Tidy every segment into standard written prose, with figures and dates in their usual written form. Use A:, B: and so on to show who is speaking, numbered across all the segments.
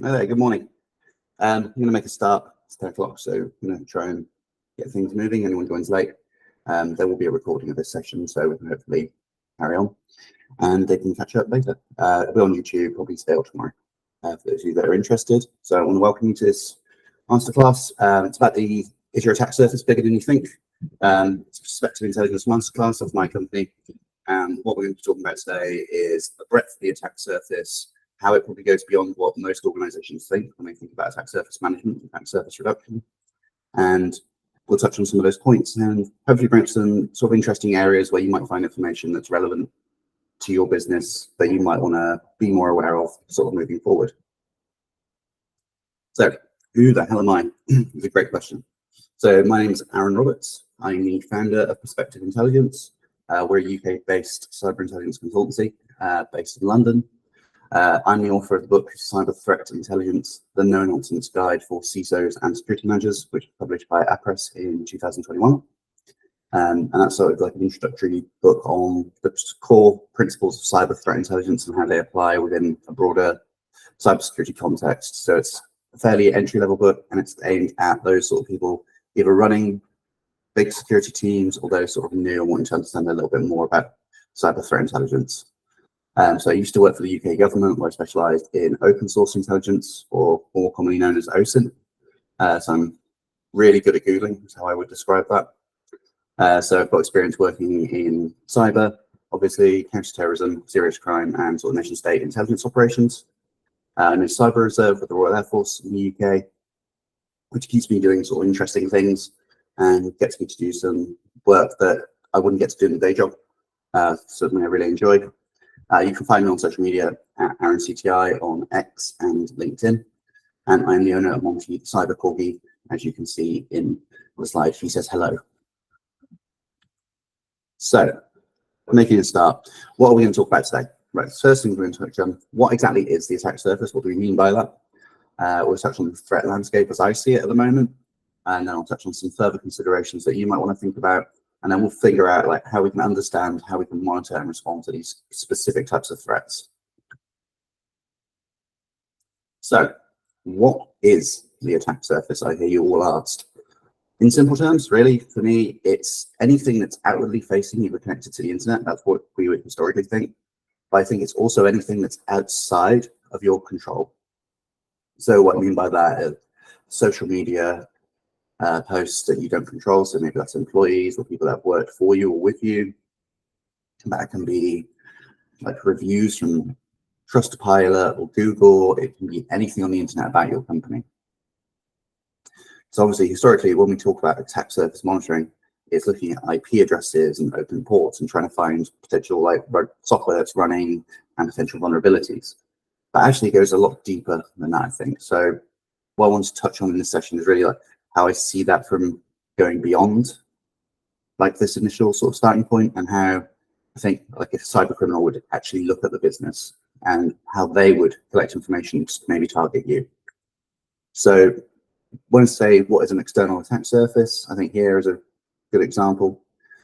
A: Hi there, good morning. I'm going to make a start. It's 10 o'clock, so I'm going to try and get things moving. Anyone joins late, there will be a recording of this session, so we can hopefully carry on and they can catch up later. It'll be on YouTube probably today or tomorrow for those of you that are interested. So I want to welcome you to this masterclass. It's about is your attack surface bigger than you think? It's a Perspective Intelligence masterclass of my company. And what we're going to be talking about today is the breadth of the attack surface, how it probably goes beyond what most organizations think when they think about attack surface management, attack surface reduction. And we'll touch on some of those points and hopefully bring up some sort of interesting areas where you might find information that's relevant to your business that you might want to be more aware of sort of moving forward. So who the hell am I? It's a great question. So my name is Aaron Roberts. I'm the founder of Perspective Intelligence. We're a UK-based cyber intelligence consultancy based in London. I'm the author of the book Cyber Threat Intelligence, the No-Nonsense Guide for CISOs and Security Managers, which was published by Appress in 2021. And that's sort of like an introductory book on the core principles of cyber threat intelligence and how they apply within a broader cybersecurity context. So it's a fairly entry-level book, and it's aimed at those sort of people either running big security teams or those sort of new and wanting to understand a little bit more about cyber threat intelligence. So I used to work for the UK government, where I specialised in open source intelligence, or more commonly known as OSINT. So I'm really good at Googling, is how I would describe that. So I've got experience working in cyber, obviously, counterterrorism, serious crime, and sort of nation state intelligence operations. I'm in Cyber Reserve with the Royal Air Force in the UK, which keeps me doing sort of interesting things and gets me to do some work that I wouldn't get to do in the day job. Something I really enjoy. You can find me on social media at AaronCTI on X and LinkedIn. And I'm the owner of Monty Cyber Corgi. As you can see in the slide, he says hello. So, making a start, what are we going to talk about today? Right, first thing we're going to touch on, what exactly is the attack surface? What do we mean by that? We'll touch on the threat landscape as I see it at the moment. And then I'll touch on some further considerations that you might want to think about. And then we'll figure out like how we can understand, how we can monitor and respond to these specific types of threats. So what is the attack surface? I hear you all asked. In simple terms, really, for me, it's anything that's outwardly facing, either connected to the internet. That's what we would historically think. But I think it's also anything that's outside of your control. So what I mean by that is social media, posts that you don't control, so maybe that's employees or people that have worked for you or with you. That can be like reviews from Trustpilot or Google. It can be anything on the internet about your company. So obviously, historically, when we talk about attack surface monitoring, it's looking at IP addresses and open ports and trying to find potential like software that's running and potential vulnerabilities. But actually, it goes a lot deeper than that, I think. So what I want to touch on in this session is really like how I see that from going beyond like this initial sort of starting point, and how I think like if a cyber criminal would actually look at the business and how they would collect information to maybe target you. So when I say what is an external attack surface, I think here is a good example.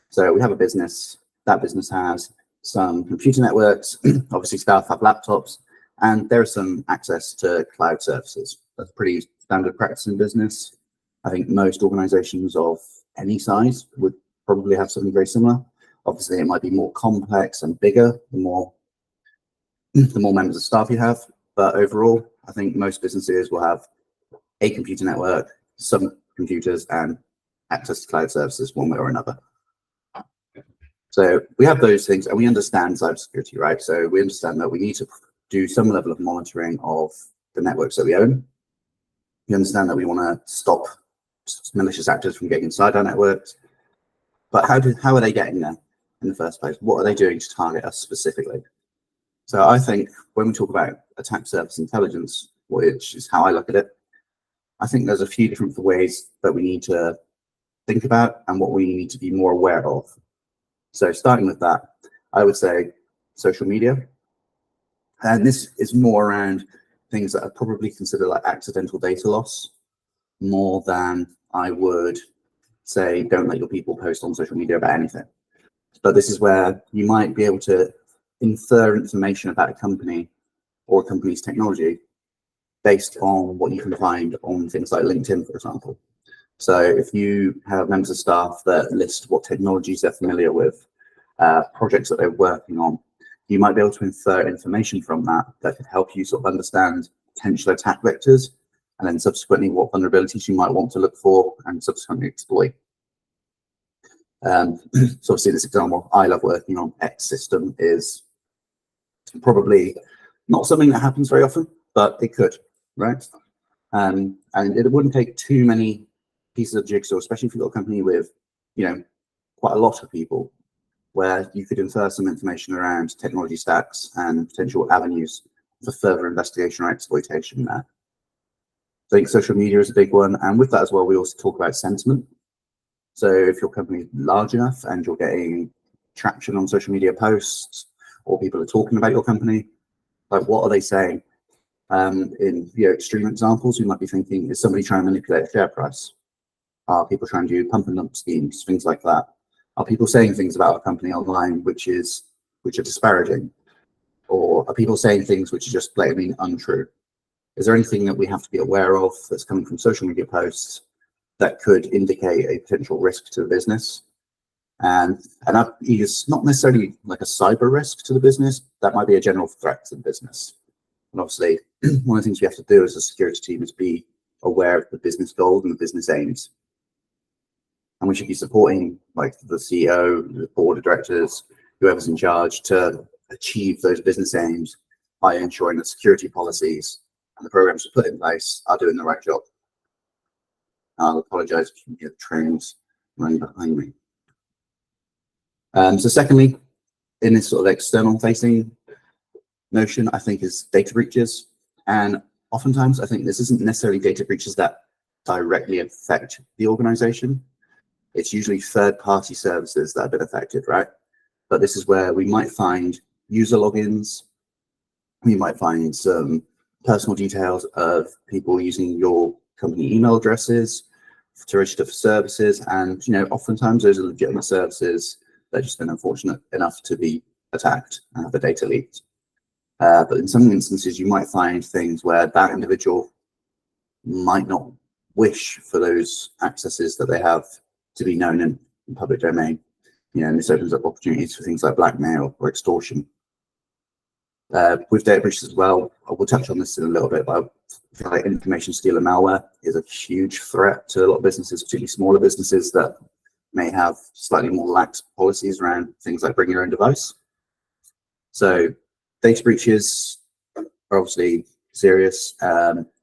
A: So we have a business, that business has some computer networks, obviously staff have laptops, and there's some access to cloud services. That's pretty standard practice in business. I think most organizations of any size would probably have something very similar. Obviously, it might be more complex and bigger the more members of staff you have. But overall, I think most businesses will have a computer network, some computers, and access to cloud services one way or another. So we have those things, and we understand cybersecurity, right? So we understand that we need to do some level of monitoring of the networks that we own. We understand that we want to stop malicious actors from getting inside our networks, but how are they getting there in the first place? What are they doing to target us specifically? So I think when we talk about attack surface intelligence, which is how I look at it, I think there's a few different ways that we need to think about and what we need to be more aware of. So starting with that, I would say social media, and this is more around things that are probably considered like accidental data loss, more than I would say don't let your people post on social media about anything. But this is where you might be able to infer information about a company or a company's technology based on what you can find on things like LinkedIn, for example. So if you have members of staff that list what technologies they're familiar with, projects that they're working on, you might be able to infer information from that that could help you sort of understand potential attack vectors, and then subsequently what vulnerabilities you might want to look for and subsequently exploit. So obviously this example I love working on X system is probably not something that happens very often, but it could, right? And it wouldn't take too many pieces of jigsaw, especially if you've got a company with, quite a lot of people, where you could infer some information around technology stacks and potential avenues for further investigation or exploitation there. I think social media is a big one, and with that as well, we also talk about sentiment. So if your company is large enough and you're getting traction on social media posts, or people are talking about your company, like what are they saying? In extreme examples, you might be thinking, is somebody trying to manipulate the share price? Are people trying to do pump and dump schemes, things like that? Are people saying things about a company online which are disparaging? Or are people saying things which are just blatantly untrue? Is there anything that we have to be aware of that's coming from social media posts that could indicate a potential risk to the business? And that is not necessarily like a cyber risk to the business, that might be a general threat to the business. And obviously, one of the things we have to do as a security team is be aware of the business goals and the business aims. And we should be supporting like the CEO, the board of directors, whoever's in charge to achieve those business aims by ensuring that security policies and the programs we put in place are doing the right job. I'll apologize if you can hear the trains running behind me. So secondly, in this sort of external facing notion, I think is data breaches. And oftentimes I think this isn't necessarily data breaches that directly affect the organization. It's usually third-party services that have been affected, right? But this is where we might find user logins. We might find some personal details of people using your company email addresses to register for services. And, oftentimes those are legitimate services that just been unfortunate enough to be attacked and have the data leaked. But in some instances, you might find things where that individual might not wish for those accesses that they have to be known in public domain. And this opens up opportunities for things like blackmail or extortion. With data breaches as well, we'll touch on this in a little bit, but I feel like information stealer malware is a huge threat to a lot of businesses, particularly smaller businesses that may have slightly more lax policies around things like bring your own device. So data breaches are obviously serious.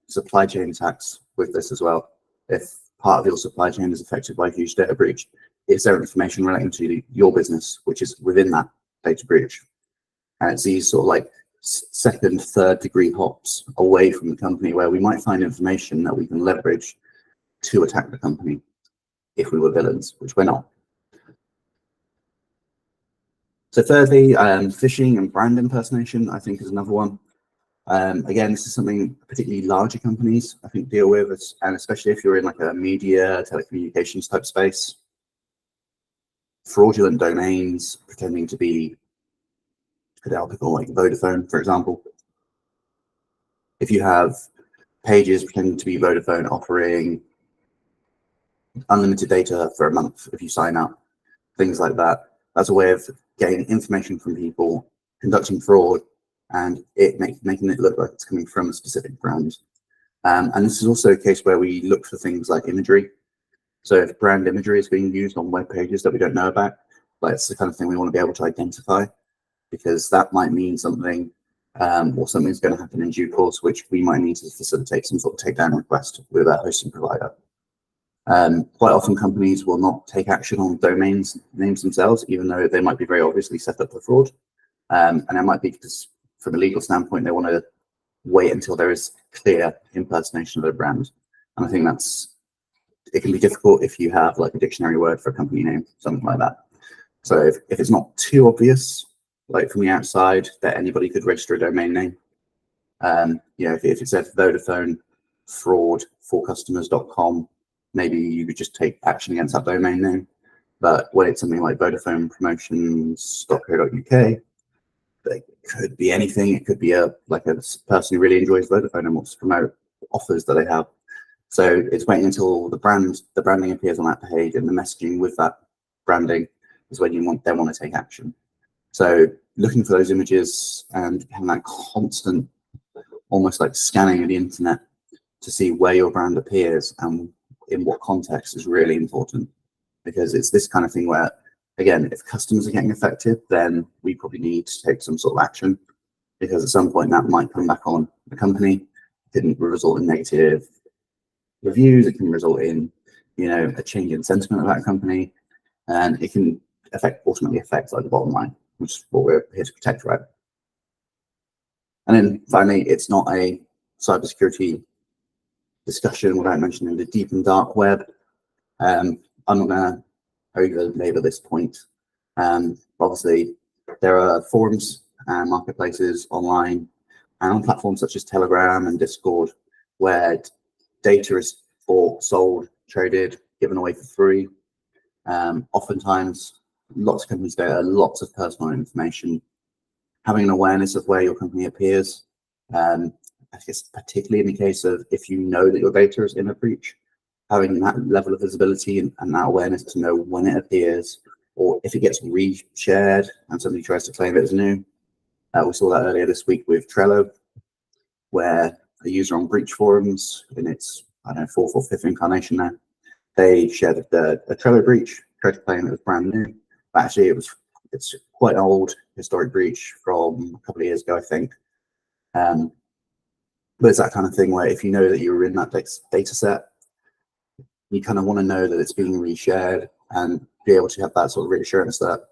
A: Supply chain attacks with this as well. If part of your supply chain is affected by a huge data breach, is there information relating to your business which is within that data breach? And it's these sort of like second, third degree hops away from the company where we might find information that we can leverage to attack the company if we were villains, which we're not. So thirdly, phishing and brand impersonation, I think, is another one. Again, this is something particularly larger companies, I think, deal with, and especially if you're in like a media, telecommunications type space. Fraudulent domains pretending to be I'll like Vodafone, for example. If you have pages pretending to be Vodafone offering unlimited data for a month if you sign up, things like that, that's a way of getting information from people, conducting fraud, and making it look like it's coming from a specific brand. And this is also a case where we look for things like imagery. So if brand imagery is being used on web pages that we don't know about, that's the kind of thing we want to be able to identify, because that might mean something, or something's going to happen in due course, which we might need to facilitate some sort of takedown request with our hosting provider. Quite often companies will not take action on domains names themselves, even though they might be very obviously set up for fraud. And it might be because from a legal standpoint, they want to wait until there is clear impersonation of their brand. And I think it can be difficult if you have like a dictionary word for a company name, something like that. So if it's not too obvious, like from the outside, that anybody could register a domain name, if it said Vodafone fraud for customers.com, maybe you could just take action against that domain name. But when it's something like Vodafone promotions.co.uk, could be anything. It could be a person who really enjoys Vodafone and wants to promote offers that they have. So it's waiting until the branding appears on that page, and the messaging with that branding is when you want to take action. So looking for those images and having that constant, almost like scanning of the internet to see where your brand appears and in what context is really important, because it's this kind of thing where, again, if customers are getting affected, then we probably need to take some sort of action, because at some point that might come back on the company. It can result in negative reviews. It can result in, a change in sentiment about a company, and it can ultimately affect like the bottom line, which is what we're here to protect, right? And then finally, it's not a cybersecurity discussion without mentioning the deep and dark web. I'm not going to over-labor this point. Obviously, there are forums and marketplaces online and on platforms such as Telegram and Discord where data is bought, sold, traded, given away for free. Oftentimes, lots of companies data, lots of personal information. Having an awareness of where your company appears, I guess particularly in the case of if you know that your data is in a breach, having that level of visibility and that awareness to know when it appears, or if it gets reshared and somebody tries to claim it as new. We saw that earlier this week with Trello, where a user on breach forums in its, fourth or fifth incarnation now, they shared a Trello breach, tried to claim it was brand new, but actually it's quite an old historic breach from a couple of years ago, I think. But it's that kind of thing where if you know that you're in that data set, you kind of want to know that it's being reshared and be able to have that sort of reassurance that,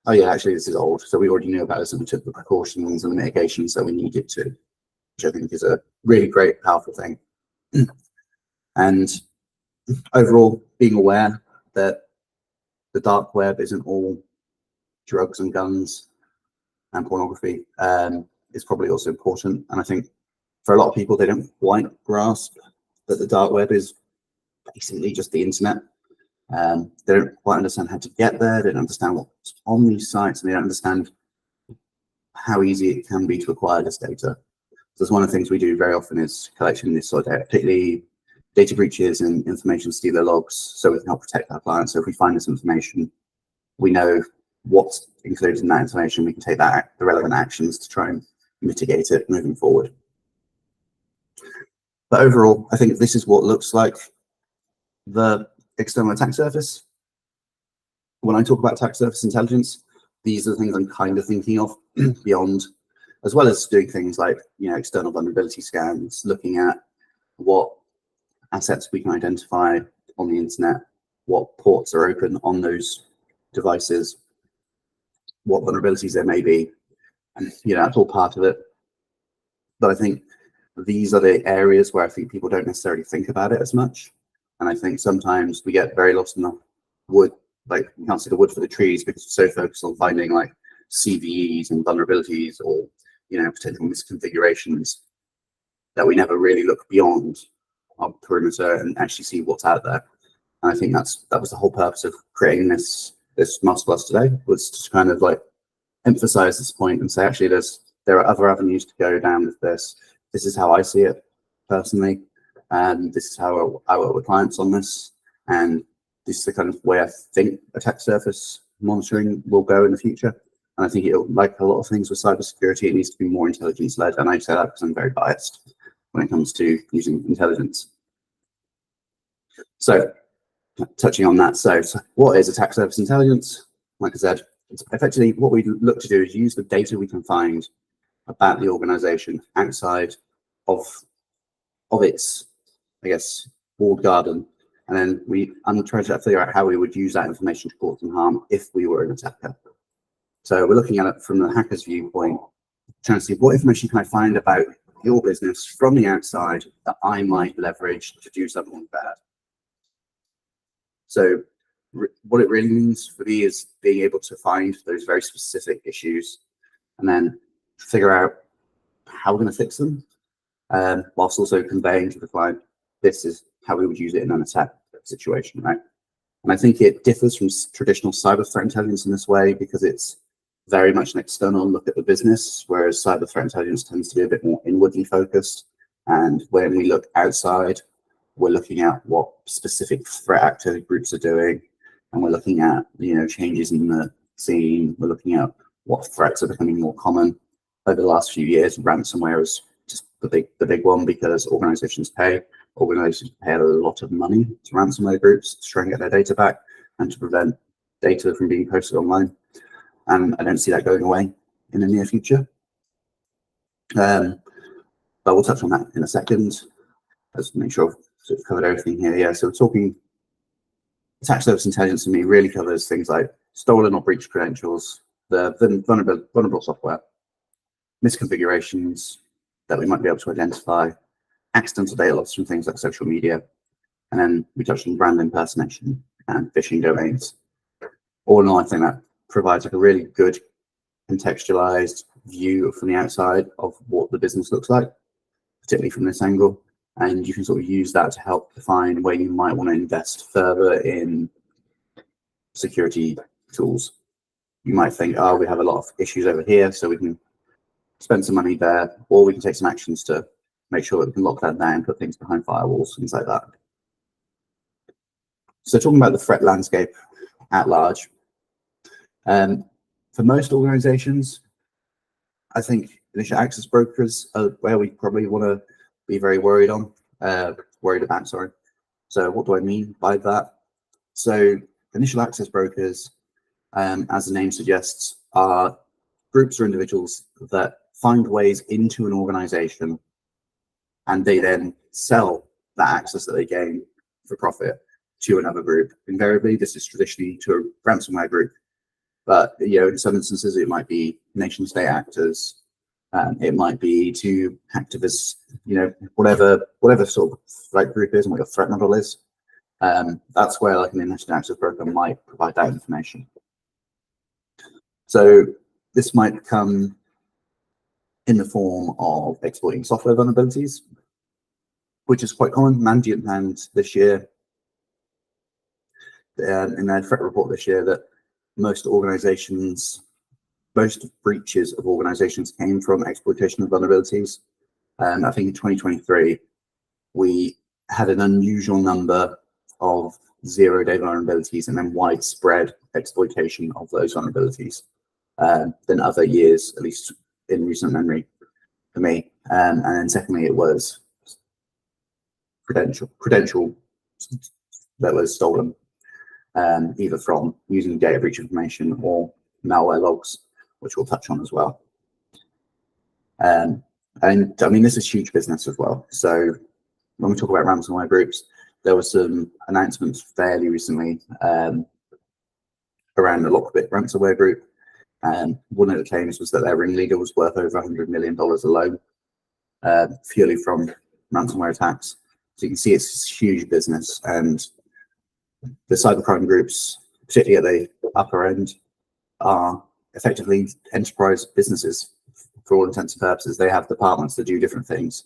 A: oh yeah, actually this is old, so we already knew about this and we took the precautions and the mitigations that we needed to, which I think is a really great, powerful thing. And overall, being aware that the dark web isn't all drugs and guns and pornography is probably also important. And I think for a lot of people, they don't quite grasp that the dark web is basically just the internet. They don't quite understand how to get there. They don't understand what's on these sites, and they don't understand how easy it can be to acquire this data. So it's one of the things we do very often is collecting this sort of data, particularly data breaches and information stealer logs, so we can help protect our clients. So if we find this information, we know what's included in that information. We can take the relevant actions to try and mitigate it moving forward. But overall, I think this is what looks like the external attack surface. When I talk about attack surface intelligence, these are the things I'm kind of thinking of beyond, as well as doing things like external vulnerability scans, looking at what assets we can identify on the internet, what ports are open on those devices, what vulnerabilities there may be, and that's all part of it. But I think these are the areas where I think people don't necessarily think about it as much. And I think sometimes we get very lost in the wood, like you can't see the wood for the trees because we're so focused on finding like CVEs and vulnerabilities or potential misconfigurations that we never really look beyond our perimeter and actually see what's out there. And I think that was the whole purpose of creating this masterclass today, was to kind of like emphasize this point and say actually there are other avenues to go down with this. This is how I see it personally, and this is how I work with clients on this, and this is the kind of way I think attack surface monitoring will go in the future. And I think like a lot of things with cybersecurity, it needs to be more intelligence led. And I say that because I'm very biased when it comes to using intelligence. So touching on that, so what is attack surface intelligence? Like I said, it's effectively what we look to do is use the data we can find about the organization outside of its, I guess, walled garden, and then I'm trying to figure out how we would use that information to cause some harm if we were an attacker. So we're looking at it from the hacker's viewpoint, trying to see what information can I find about your business from the outside that I might leverage to do something bad. So what it really means for me is being able to find those very specific issues and then figure out how we're going to fix them, whilst also conveying to the client, this is how we would use it in an attack situation, right? And I think it differs from traditional cyber threat intelligence in this way because it's very much an external look at the business, whereas cyber threat intelligence tends to be a bit more inwardly focused. And when we look outside, we're looking at what specific threat actor groups are doing, and we're looking at changes in the scene. We're looking at what threats are becoming more common. Over the last few years, ransomware is just the big one, because organizations pay a lot of money to ransomware groups to try and get their data back and to prevent data from being posted online. And I don't see that going away in the near future. But we'll touch on that in a second. Let's make sure I've sort of covered everything here. Yeah, so we're talking attack surface intelligence to me really covers things like stolen or breached credentials, the vulnerable software, misconfigurations that we might be able to identify, accidental data loss from things like social media, and then we touched on brand impersonation and phishing domains. All in all, I think that provides like a really good contextualized view from the outside of what the business looks like, particularly from this angle. And you can sort of use that to help define where you might want to invest further in security tools. You might think, oh, we have a lot of issues over here, so we can spend some money there, or we can take some actions to make sure that we can lock that down, put things behind firewalls, things like that. So talking about the threat landscape at large, for most organizations, I think initial access brokers are where we probably want to be very worried about. So what do I mean by that? So initial access brokers, as the name suggests, are groups or individuals that find ways into an organization, and they then sell that access that they gain for profit to another group. Invariably, this is traditionally to a ransomware group, but in some instances it might be nation state actors. It might be to activists, whatever sort of threat group is and what your threat model is. That's where like an initial access broker might provide that information. So this might come in the form of exploiting software vulnerabilities, which is quite common. Mandiant found this year, in their threat report this year, that most breaches of organizations came from exploitation of vulnerabilities. I think in 2023, we had an unusual number of zero-day vulnerabilities and then widespread exploitation of those vulnerabilities than other years, at least in recent memory for me. And then secondly, it was credential that was stolen, either from using data breach information or malware logs, which we'll touch on as well. And I mean, this is huge business as well. So when we talk about ransomware groups, there were some announcements fairly recently around the Lockbit ransomware group. One of the claims was that their ringleader was worth over $100 million alone, purely from ransomware attacks. So you can see it's huge business, and the cybercrime groups, particularly at the upper end, are effectively enterprise businesses for all intents and purposes. They have departments that do different things.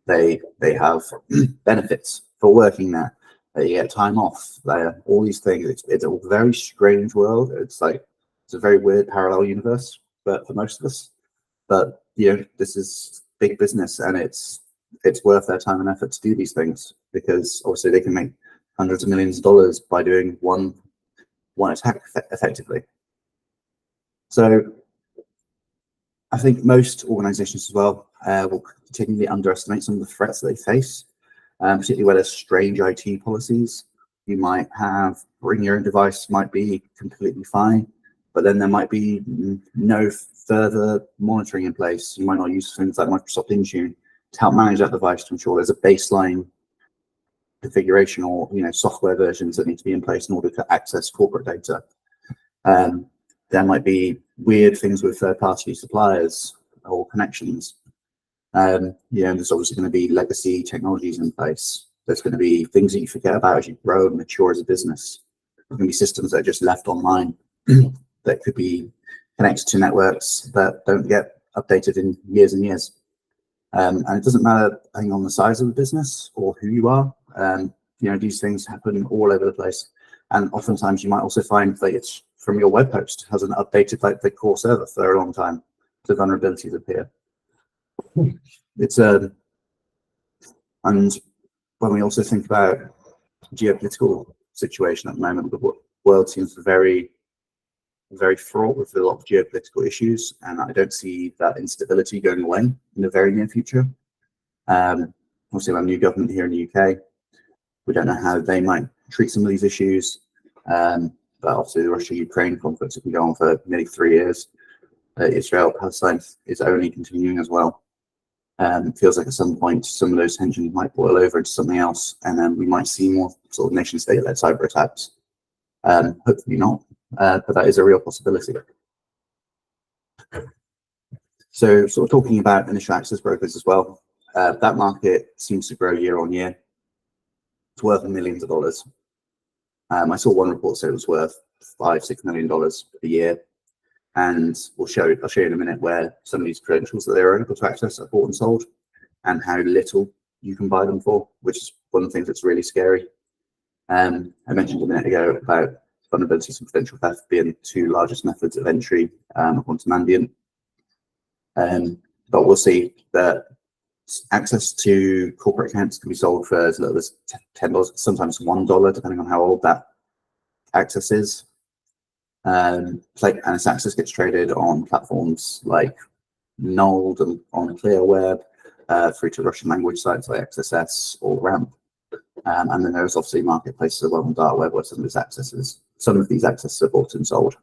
A: They have benefits for working there. They get time off. All these things. It's a very strange world. It's a very weird parallel universe, but for most of us. But this is big business, and it's worth their time and effort to do these things, because obviously they can make hundreds of millions of dollars by doing one attack effectively. So I think most organizations as well will continually underestimate some of the threats that they face, particularly where there's strange IT policies. You might have bring your own device might be completely fine, but then there might be no further monitoring in place. You might not use things like Microsoft Intune to help manage that device to ensure there's a baseline configuration or software versions that need to be in place in order to access corporate data. There might be weird things with third-party suppliers or connections. There's obviously going to be legacy technologies in place. There's going to be things that you forget about as you grow and mature as a business. There's going to be systems that are just left online that could be connected to networks that don't get updated in years and years. And it doesn't matter, I think, on the size of the business or who you are. These things happen all over the place. And oftentimes you might also find that it's from your web host hasn't updated like the core server for a long time, so vulnerabilities appear. It's and when we also think about geopolitical situation at the moment, the world seems very fraught with a lot of geopolitical issues, and I don't see that instability going away in the very near future. Obviously, we have a new government here in the UK. We don't know how they might treat some of these issues, but obviously the Russia-Ukraine conflict has been going on for nearly 3 years. Israel-Palestine is only continuing as well. It feels like at some point some of those tensions might boil over into something else, and then we might see more sort of nation-state-led cyber attacks. Hopefully not, but that is a real possibility. So sort of talking about initial access brokers as well, that market seems to grow year on year. It's worth millions of dollars. I saw one report say it was worth $5-6 million a year, and I'll show you in a minute where some of these credentials that they're able to access are bought and sold, and how little you can buy them for, which is one of the things that's really scary. I mentioned a minute ago about vulnerabilities and credential theft being the two largest methods of entry according to Mandiant. But we'll see that access to corporate accounts can be sold for as little as $10, sometimes $1, depending on how old that access is. And its access gets traded on platforms like Node and on ClearWeb, through to Russian language sites like XSS or RAMP. And then there's obviously marketplaces as well on dark web where some of these accesses are bought and sold.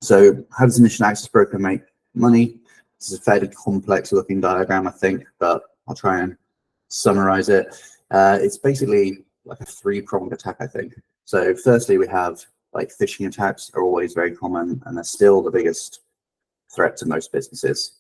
A: So how does initial access broker make money? This is a fairly complex looking diagram, I think, but I'll try and summarize it. It's basically like a three-pronged attack, I think. So firstly, we have like phishing attacks are always very common, and they're still the biggest threat to most businesses.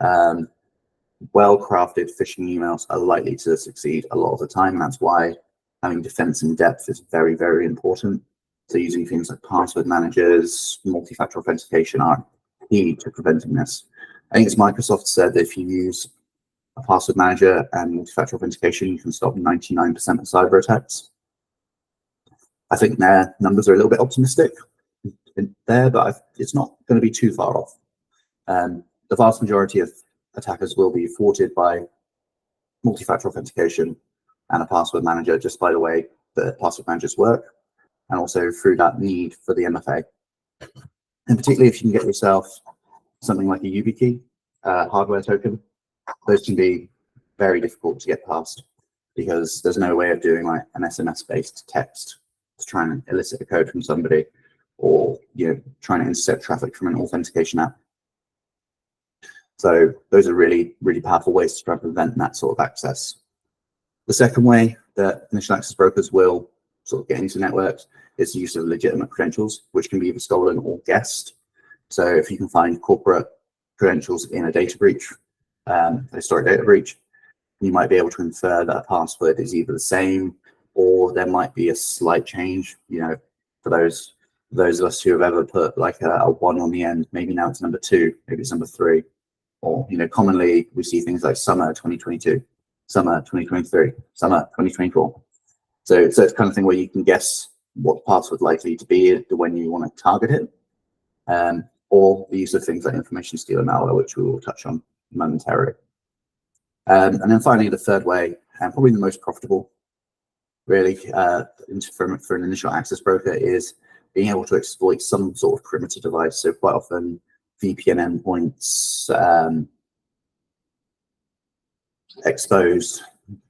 A: Well-crafted phishing emails are likely to succeed a lot of the time, and that's why having defense in depth is very, very important. So using things like password managers, multi-factor authentication are key to preventing this. I think it's Microsoft said that if you use a password manager and multi-factor authentication, you can stop 99% of cyber attacks. I think their numbers are a little bit optimistic there, but it's not going to be too far off. The vast majority of attackers will be thwarted by multi-factor authentication and a password manager, just by the way that password managers work, and also through that need for the MFA. And particularly if you can get yourself something like a YubiKey hardware token, those can be very difficult to get past because there's no way of doing like an SMS-based text to try and elicit a code from somebody, or trying to intercept traffic from an authentication app. So those are really, really powerful ways to try and prevent that sort of access. The second way that initial access brokers will sort of get into networks is the use of legitimate credentials, which can be either stolen or guessed. So if you can find corporate credentials in a data breach, a historic data breach, you might be able to infer that a password is either the same, or there might be a slight change. For those of us who have ever put like a 1 on the end, maybe now it's number 2, maybe it's number 3. Or commonly we see things like summer 2022, summer 2023, summer 2024. So it's kind of thing where you can guess what the password likely to be when you want to target it, or the use of things like information stealer malware, which we will touch on momentarily. And then finally, the third way, and probably the most profitable, really, for an initial access broker, is being able to exploit some sort of perimeter device. So quite often, VPN endpoints, exposed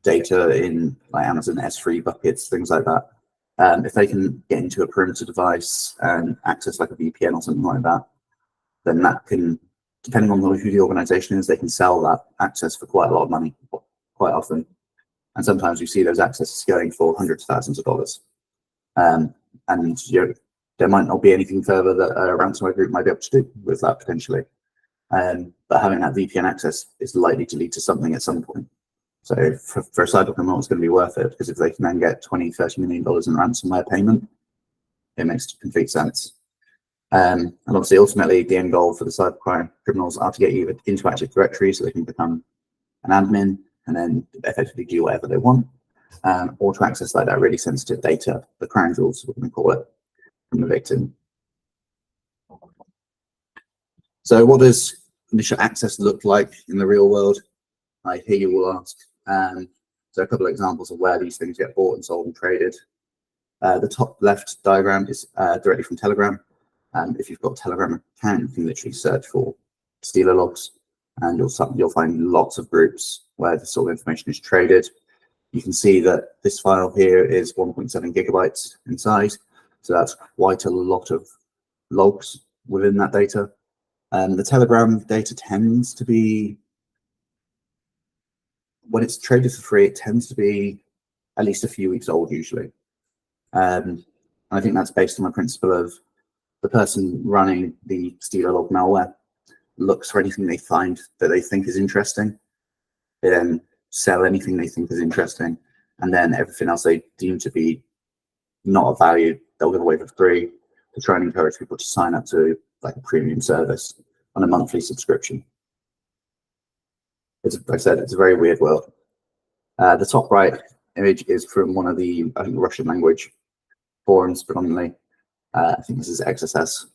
A: data in like Amazon S3 buckets, things like that. If they can get into a perimeter device and access like a VPN or something like that, then that can, depending on who the organization is, they can sell that access for quite a lot of money, quite often. And sometimes we see those accesses going for hundreds of thousands of dollars. And there might not be anything further that a ransomware group might be able to do with that potentially. But having that VPN access is likely to lead to something at some point. So for a cyber criminal, it's going to be worth it, because if they can then get $20-30 million in ransomware payment, it makes complete sense. And obviously, ultimately, the end goal for the cybercrime criminals are to get you into Active Directory so they can become an admin and then effectively do whatever they want. or to access like that really sensitive data, the crown jewels, we're going to call it, from the victim. So what does initial access look like in the real world? I hear you will ask. So a couple of examples of where these things get bought and sold and traded. The top left diagram is directly from Telegram. If you've got a Telegram account, you can literally search for Stealer logs, and you'll find lots of groups where this sort of information is traded. You can see that this file here is 1.7 gigabytes in size, so that's quite a lot of logs within that data. The Telegram data tends to be, when it's traded for free, it tends to be at least a few weeks old usually. I think that's based on the principle of the person running the Stealer log malware looks for anything they find that they think is interesting. They then sell anything they think is interesting, and then everything else they deem to be not of value, they'll give away for free to try and encourage people to sign up to like a premium service on a monthly subscription. It's, like I said, it's a very weird world. The top right image is from one of the, I think, Russian language forums predominantly. I think this is XSS.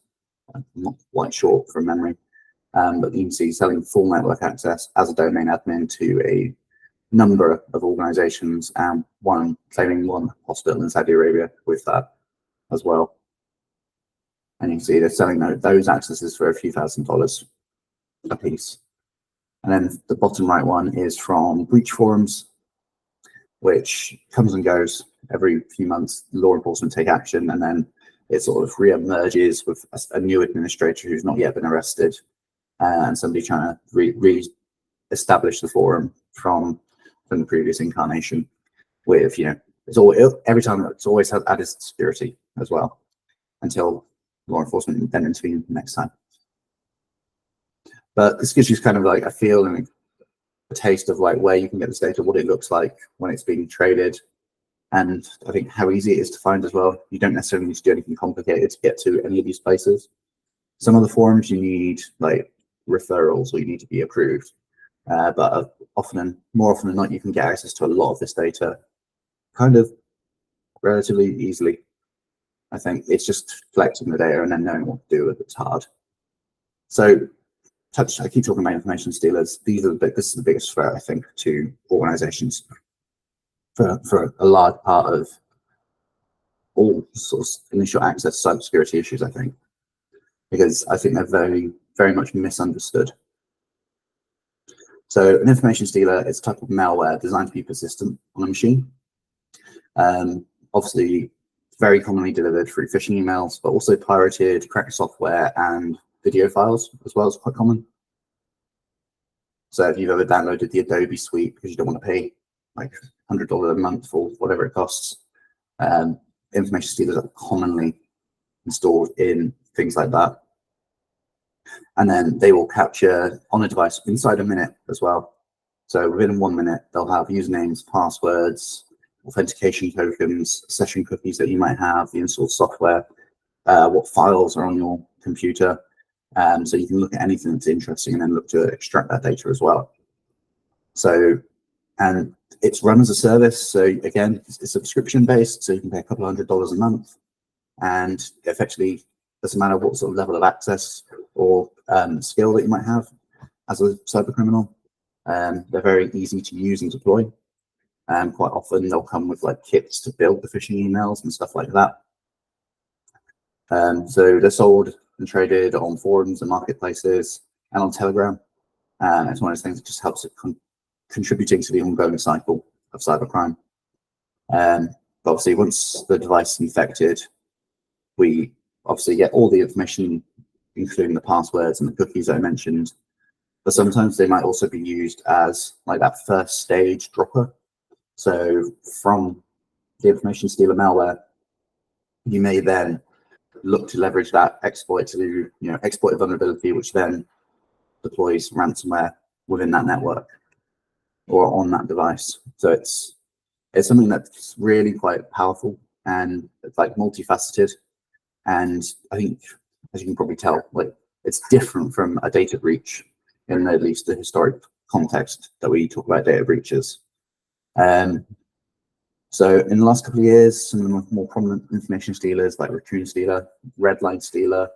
A: I'm not quite sure from memory. But you can see selling full network access as a domain admin to a number of organizations, and claiming one hospital in Saudi Arabia with that as well. And you can see they're selling those accesses for a few $1,000s a piece. And then the bottom right one is from breach forums, which comes and goes every few months. Law enforcement take action, and then it sort of re-emerges with a new administrator who's not yet been arrested, and somebody trying to re-establish the forum from the previous incarnation. With, you know, every time it's always had added security as well, until law enforcement then intervene next time. But this gives you kind of like a feel and a taste of like where you can get this data, what it looks like when it's being traded, and I think how easy it is to find as well. You don't necessarily need to do anything complicated to get to any of these places. Some of the forums you need like referrals, or you need to be approved, but more often than not, you can get access to a lot of this data kind of relatively easily. I think it's just collecting the data and then knowing what to do with it. It's hard. So I keep talking about information stealers. This is the biggest threat, I think, to organizations for a large part of all sorts of initial access cybersecurity issues, I think, because I think they're very, very much misunderstood. So an information stealer is a type of malware designed to be persistent on a machine. Obviously, very commonly delivered through phishing emails, but also pirated, cracked software, and video files as well is quite common. So if you've ever downloaded the Adobe suite because you don't want to pay like $100 a month for whatever it costs, information stealers are commonly installed in things like that. And then they will capture on a device inside a minute as well. So within 1 minute, they'll have usernames, passwords, authentication tokens, session cookies that you might have, the installed software, what files are on your computer. So you can look at anything that's interesting and then look to extract that data as well. So, and it's run as a service. So again, it's subscription based, so you can pay a couple $100 a month. And effectively, doesn't matter what sort of level of access or skill that you might have as a cyber criminal. They're very easy to use and deploy. Quite often they'll come with like kits to build the phishing emails and stuff like that. So they're sold and traded on forums and marketplaces and on Telegram. It's one of those things that just helps it contributing to the ongoing cycle of cybercrime. But obviously, once the device is infected, we obviously get all the information, including the passwords and the cookies I mentioned. But sometimes they might also be used as like that first stage dropper. So from the information stealer malware, you may then look to leverage that exploit to, exploit a vulnerability, which then deploys ransomware within that network or on that device. So it's something that's really quite powerful and it's like multifaceted. And I think, as you can probably tell, like it's different from a data breach in at least the historic context that we talk about data breaches. So in the last couple of years, some of the more prominent information stealers like Raccoon Stealer, Redline Stealer,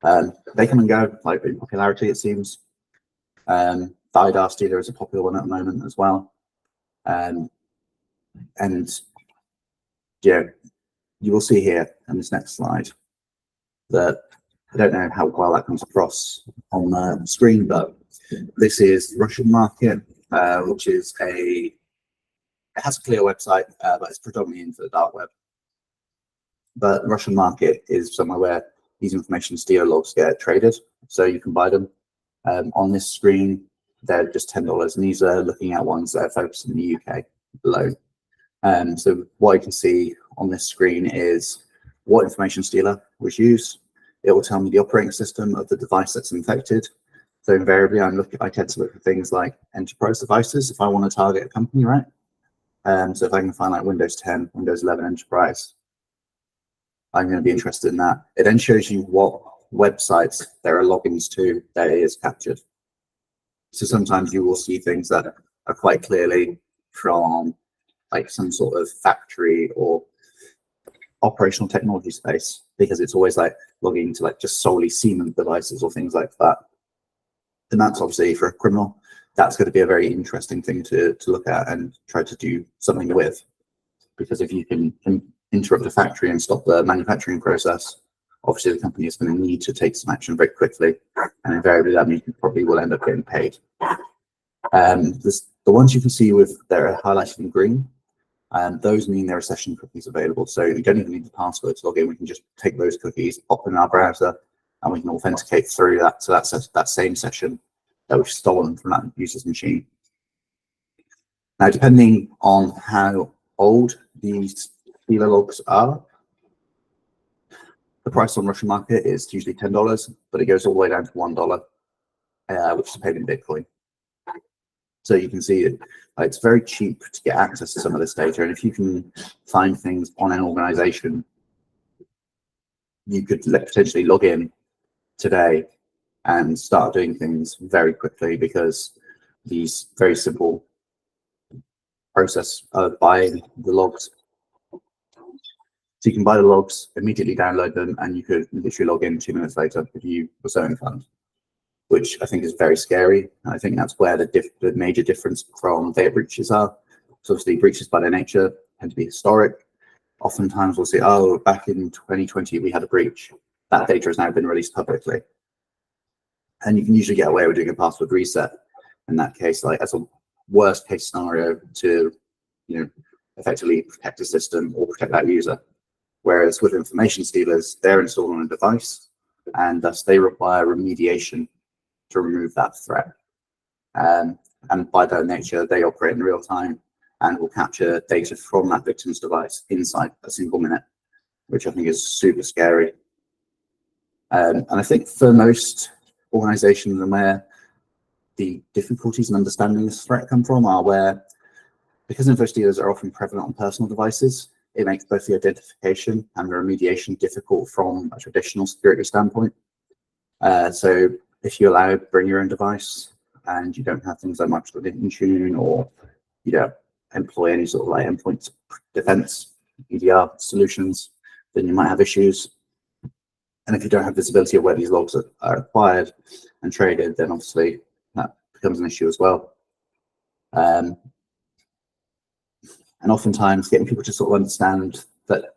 A: they come and go like in popularity, it seems. Vidar Stealer is a popular one at the moment as well. And yeah, you will see here in this next slide that I don't know how well that comes across on the screen, but this is Russian market, which is it has a clear website, but it's predominantly into the dark web. But Russian market is somewhere where these information stealer logs get traded, so you can buy them. On this screen, they're just $10, and these are looking at ones that are focused in the UK below. So what you can see on this screen is what information stealer was used. It will tell me the operating system of the device that's infected. So invariably, I tend to look for things like enterprise devices if I want to target a company, right? So if I can find like Windows 10, Windows 11 Enterprise, I'm going to be interested in that. It then shows you what websites there are logins to that it is captured. So sometimes you will see things that are quite clearly from like some sort of factory or operational technology space, because it's always like logging into like just solely Siemens devices or things like that. And that's obviously, for a criminal, that's going to be a very interesting thing to look at and try to do something with. Because if you can interrupt a factory and stop the manufacturing process, obviously the company is going to need to take some action very quickly, and invariably that means you probably will end up getting paid. The ones you can see with they're highlighted in green, those mean there are session cookies available. So you don't even need the password to log in. We can just take those cookies, pop in our browser, and we can authenticate through that to that same session that we've stolen from that user's machine. Now, depending on how old these stealer logs are, the price on Russian market is usually $10, but it goes all the way down to $1, which is paid in Bitcoin. So you can see it's very cheap to get access to some of this data. And if you can find things on an organization, you could potentially log in today and start doing things very quickly, because these very simple process of buying the logs. So you can buy the logs, immediately download them, and you could literally log in 2 minutes later if you were so inclined, which I think is very scary. And I think that's where the major difference from data breaches are. So obviously breaches by their nature tend to be historic. Oftentimes we'll say, oh, back in 2020, we had a breach. That data has now been released publicly. And you can usually get away with doing a password reset in that case, like as a worst case scenario to, effectively protect the system or protect that user. Whereas with information stealers, they're installed on a device, and thus they require remediation to remove that threat. And by their nature, they operate in real time and will capture data from that victim's device inside a single minute, which I think is super scary. And I think for most organizations, and where the difficulties in understanding this threat come from, are where, because info stealers are often prevalent on personal devices, it makes both the identification and the remediation difficult from a traditional security standpoint. So if you allow bring your own device and you don't have things like Microsoft Intune, or you don't employ any sort of like endpoint defense EDR solutions, then you might have issues. And if you don't have visibility of where these logs are acquired and traded, then obviously that becomes an issue as well. And oftentimes getting people to sort of understand that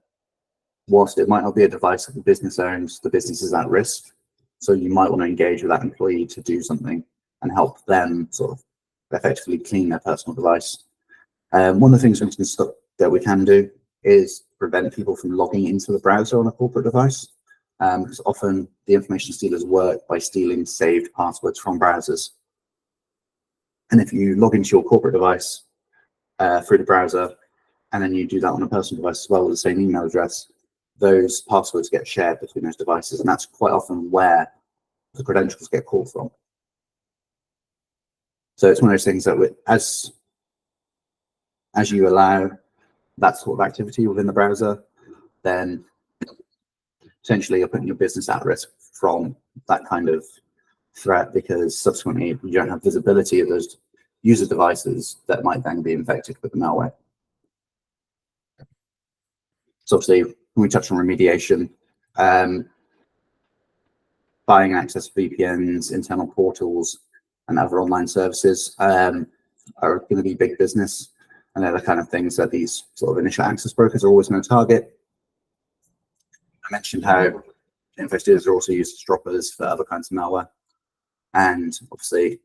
A: whilst it might not be a device that the business owns, the business is at risk. So you might want to engage with that employee to do something and help them sort of effectively clean their personal device. One of the things that we can do is prevent people from logging into the browser on a corporate device, because often the information stealers work by stealing saved passwords from browsers. And if you log into your corporate device through the browser, and then you do that on a personal device as well with the same email address, those passwords get shared between those devices, and that's quite often where the credentials get called from. So it's one of those things that as you allow that sort of activity within the browser, then potentially you're putting your business at risk from that kind of threat, because subsequently you don't have visibility of those user devices that might then be infected with the malware. So obviously, when we touch on remediation, buying access to VPNs, internal portals, and other online services are going to be big business. And they're the kind of things that these sort of initial access brokers are always going to target. I mentioned how info stealers are also used as droppers for other kinds of malware. And obviously,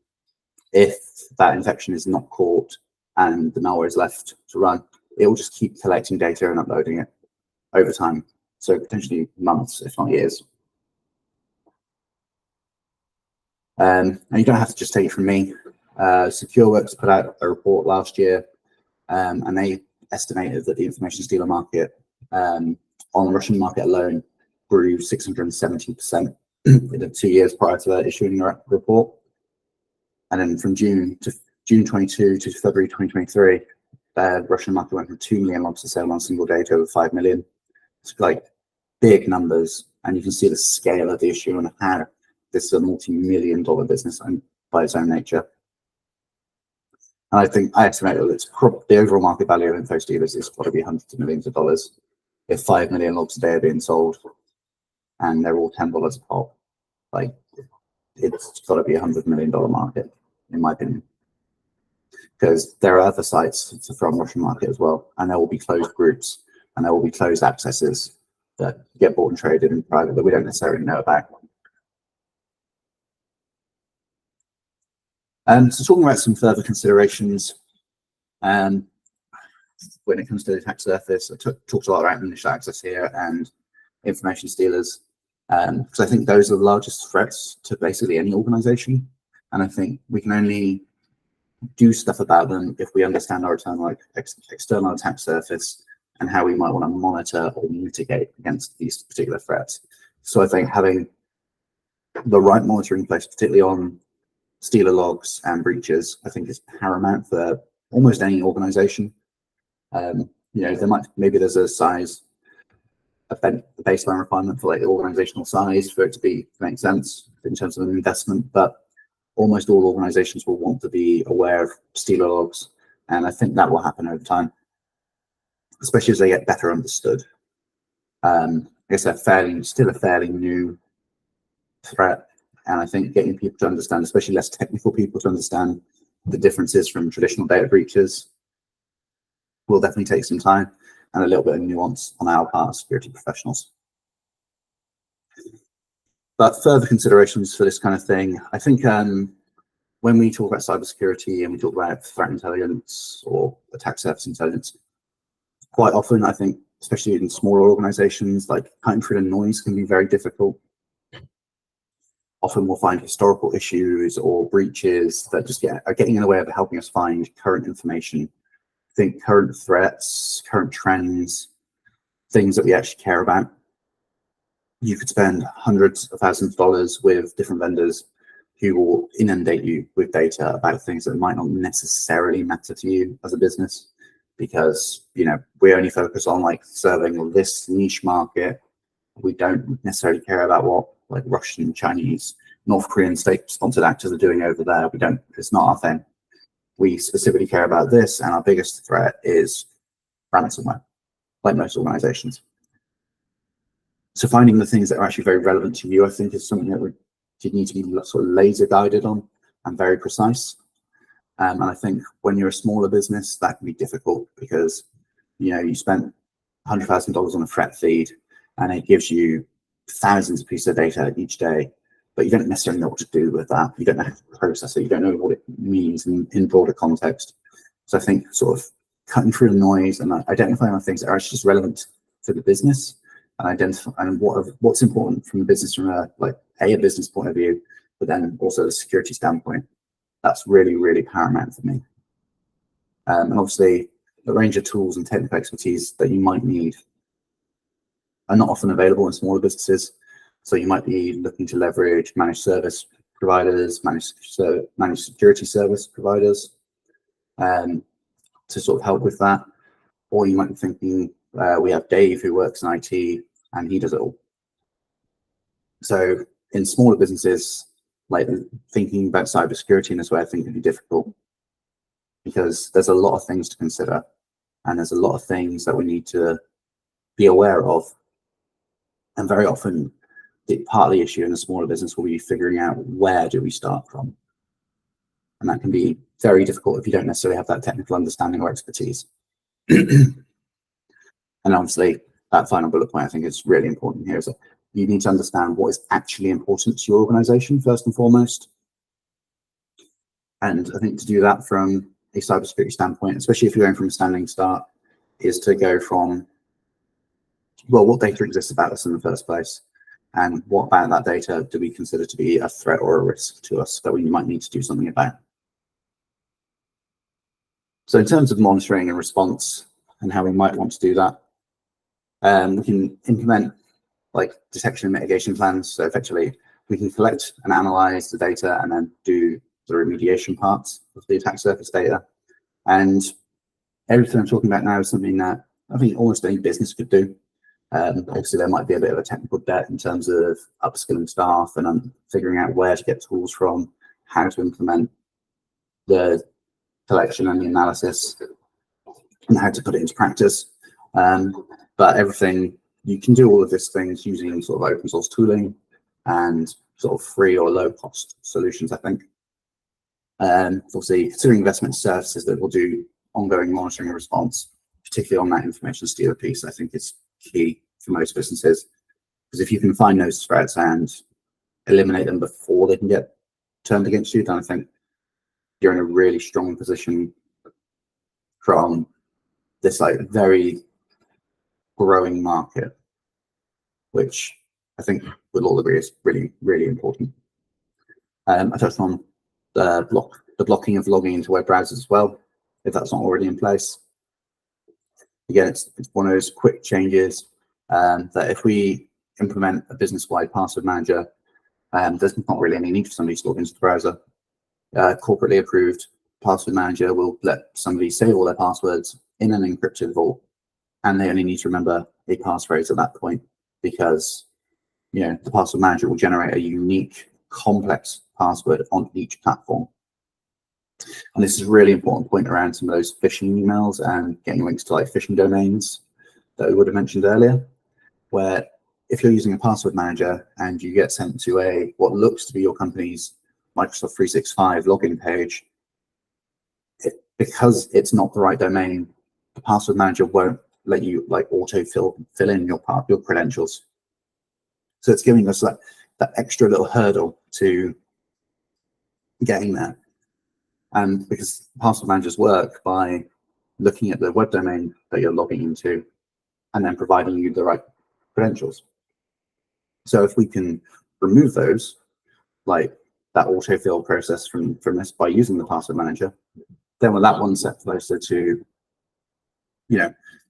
A: if that infection is not caught and the malware is left to run, it will just keep collecting data and uploading it over time. So potentially months, if not years. And you don't have to just take it from me. SecureWorks put out a report last year, and they estimated that the information stealer market on the Russian market alone grew 670% in the 2 years prior to that issuing the report. And then from June 22 to February 2023, the Russian market went from 2 million logs to sale on a single day to over 5 million. It's like big numbers, and you can see the scale of the issue and how this is a multi-million-dollar business by its own nature. And I estimate that it's the overall market value of info stealers is got to be hundreds of millions of dollars. If 5 million logs a day are being sold, and they're all $10 a pop, like it's got to be $100 million market, in my opinion. Because there are other sites from Russian market as well, and there will be closed groups, and there will be closed accesses that get bought and traded in private that we don't necessarily know about. So talking about some further considerations, when it comes to the attack surface, I talked a lot about initial access here and information stealers, because I think those are the largest threats to basically any organization. And I think we can only do stuff about them if we understand our external attack surface and how we might want to monitor or mitigate against these particular threats. So I think having the right monitoring in place, particularly on stealer logs and breaches, I think is paramount for almost any organization. Maybe there's a baseline requirement for like the organizational size for it to make sense in terms of an investment, but almost all organizations will want to be aware of stealer logs, and I think that will happen over time, especially as they get better understood. I guess they're still a fairly new threat, and I think getting people to understand, especially less technical people, to understand the differences from traditional data breaches will definitely take some time and a little bit of nuance on our part as security professionals. But further considerations for this kind of thing, I think when we talk about cybersecurity and we talk about threat intelligence or attack surface intelligence, quite often I think, especially in smaller organizations, like cutting through the noise can be very difficult. Often we'll find historical issues or breaches that just are getting in the way of helping us find current information. Think current threats, current trends, things that we actually care about. You could spend hundreds of thousands of dollars with different vendors who will inundate you with data about things that might not necessarily matter to you as a business, because we only focus on like serving this niche market. We don't necessarily care about what like Russian, Chinese, North Korean state-sponsored actors are doing over there. It's not our thing. We specifically care about this, and our biggest threat is ransomware, like most organizations. So finding the things that are actually very relevant to you, I think, is something that you need to be sort of laser guided on and very precise. And I think when you're a smaller business, that can be difficult because you spent $100,000 on a threat feed, and it gives you thousands of pieces of data each day, but you don't necessarily know what to do with that. You don't know how to process it. You don't know what it means in broader context. So I think sort of cutting through the noise and identifying the things that are actually just relevant for the business, and identifying what's important from the business from a business point of view, but then also the security standpoint. That's really, really paramount for me. And obviously, the range of tools and technical expertise that you might need are not often available in smaller businesses. So you might be looking to leverage managed service providers, managed security service providers to sort of help with that. Or you might be thinking, we have Dave who works in IT and he does it all. So in smaller businesses, like thinking about cybersecurity in this way, I think can be difficult because there's a lot of things to consider, and there's a lot of things that we need to be aware of. And very often, part of the issue in a smaller business will be figuring out where do we start from. And that can be very difficult if you don't necessarily have that technical understanding or expertise. And obviously, that final bullet point I think is really important here, is that you need to understand what is actually important to your organization first and foremost. And I think to do that from a cybersecurity standpoint, especially if you're going from a standing start, is to go from, well, what data exists about us in the first place? And what about that data do we consider to be a threat or a risk to us that we might need to do something about? So in terms of monitoring and response and how we might want to do that, we can implement like detection and mitigation plans. So effectively, we can collect and analyze the data and then do the remediation parts of the attack surface data. And everything I'm talking about now is something that I think almost any business could do. Obviously, there might be a bit of a technical debt in terms of upskilling staff and figuring out where to get tools from, how to implement the collection and the analysis, and how to put it into practice. But everything, you can do all of these things using sort of open source tooling and sort of free or low cost solutions, I think. Obviously, considering investment services that will do ongoing monitoring and response, particularly on that information stealer piece, I think is key for most businesses. Because if you can find those threats and eliminate them before they can get turned against you, then I think you're in a really strong position from this like very growing market, which I think we'll all agree is really, really important. I touched on the blocking of logging into web browsers as well, if that's not already in place. Again, it's one of those quick changes that if we implement a business-wide password manager, there's not really any need for somebody to log into the browser. Corporately approved password manager will let somebody save all their passwords in an encrypted vault, and they only need to remember a passphrase at that point, because the password manager will generate a unique, complex password on each platform. And this is a really important point around some of those phishing emails and getting links to like phishing domains that we would have mentioned earlier, where if you're using a password manager and you get sent to what looks to be your company's Microsoft 365 login page, because it's not the right domain, the password manager won't let you like auto fill in your credentials. So it's giving us that extra little hurdle to getting there. And because password managers work by looking at the web domain that you're logging into and then providing you the right credentials. So if we can remove those, like that autofill process from this by using the password manager, then we're that one step closer to,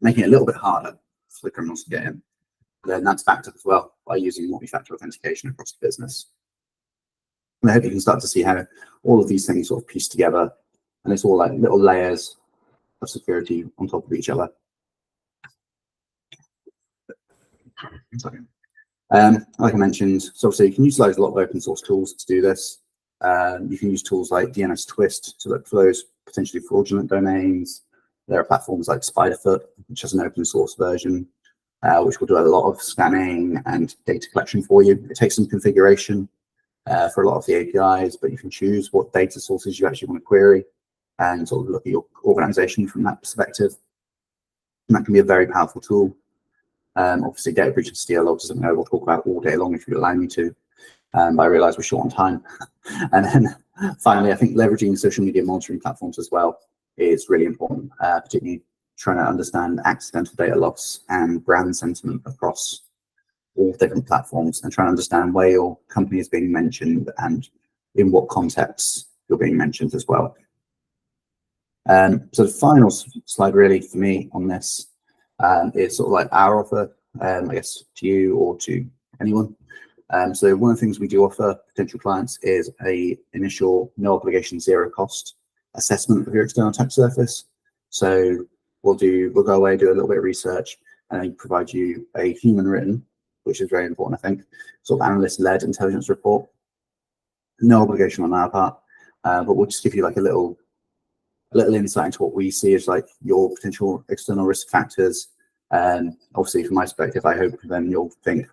A: making it a little bit harder for the criminals to get in. Then that's backed up as well by using multi-factor authentication across the business. And I hope you can start to see how all of these things sort of piece together, and it's all like little layers of security on top of each other. Like I mentioned, so obviously you can utilize a lot of open source tools to do this. You can use tools like DNS Twist to look for those potentially fraudulent domains. There are platforms like Spiderfoot, which has an open source version, which will do a lot of scanning and data collection for you. It takes some configuration for a lot of the APIs, but you can choose what data sources you actually want to query and sort of look at your organization from that perspective. And that can be a very powerful tool. Obviously, data breach and steal logs is something I will talk about all day long if you allow me to. But I realize we're short on time. And then finally, I think leveraging social media monitoring platforms as well is really important, particularly trying to understand accidental data loss and brand sentiment across all different platforms, and trying to understand where your company is being mentioned and in what contexts you're being mentioned as well. So the final slide really for me on this is sort of like our offer, I guess, to you or to anyone. So one of the things we do offer potential clients is a initial no obligation, zero cost assessment of your external attack surface. So we'll go away, do a little bit of research, and then provide you a human written, which is very important, I think, sort of analyst led intelligence report. No obligation on our part, but we'll just give you like a little insight into what we see as like your potential external risk factors, Obviously, from my perspective, I hope then you'll think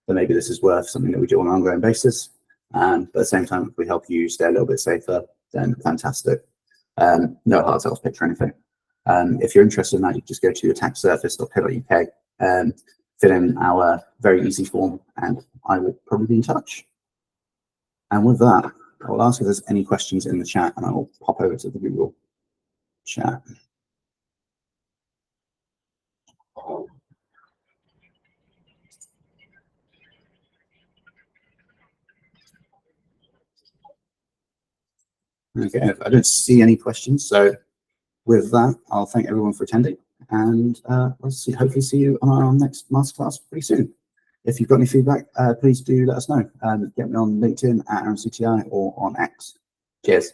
A: that maybe this is worth something that we do on an ongoing basis. But at the same time, if we help you stay a little bit safer, then fantastic. No hard sales pitch or anything. If you're interested in that, you just go to attacksurface.co.uk, fill in our very easy form, and I will probably be in touch. And with that, I will ask if there's any questions in the chat, and I will pop over to the Google chat. Okay, I don't see any questions, so with that, I'll thank everyone for attending, and we'll hopefully see you on our next masterclass pretty soon. If you've got any feedback, please do let us know. Get me on LinkedIn at AaronCTI or on X. Cheers.